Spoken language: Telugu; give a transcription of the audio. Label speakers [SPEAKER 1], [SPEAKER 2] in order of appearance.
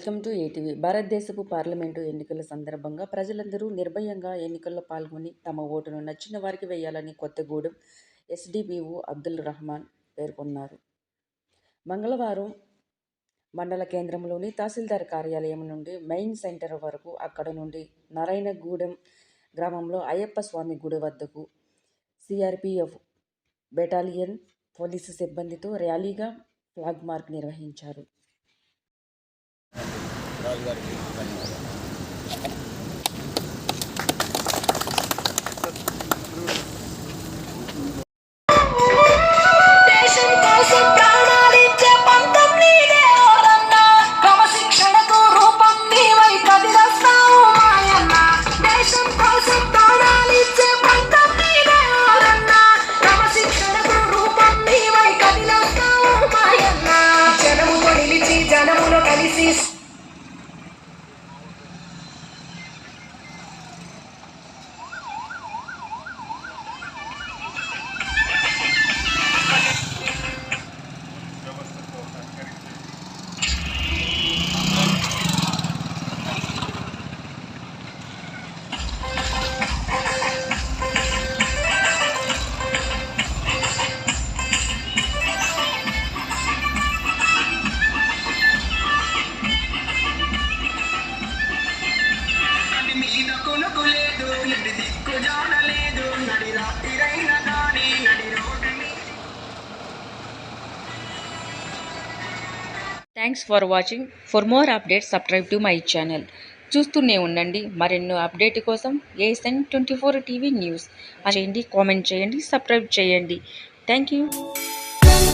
[SPEAKER 1] Welcome to ATV. భారతదేశపు పార్లమెంటు ఎన్నికల సందర్భంగా ప్రజలందరూ నిర్భయంగా ఎన్నికల్లో పాల్గొని తమ ఓటును నచ్చిన వారికి వేయాలని కొత్తగూడెం ఎస్డిపిఓ అబ్దుల్ రహమాన్ పేర్కొన్నారు. మంగళవారం మండల కేంద్రంలోని తహసీల్దార్ కార్యాలయం నుండి మెయిన్ సెంటర్ వరకు, అక్కడ నుండి నారాయణగూడెం గ్రామంలో అయ్యప్ప స్వామి గుడి వద్దకు సిఆర్పిఎఫ్ బెటాలియన్ పోలీసు సిబ్బందితో ర్యాలీగా ఫ్లాగ్ మార్చ్ నిర్వహించారు.
[SPEAKER 2] రాజు గారికి ధన్యవాదాలు.
[SPEAKER 1] Thanks for watching. For more updates subscribe to my channel. చూస్తూనే ఉండండి. మరెన్నో అప్డేట్ కోసం ASN24 టీవీ న్యూస్ చేయండి, కామెంట్ చేయండి, సబ్స్క్రైబ్ చేయండి. Thank you.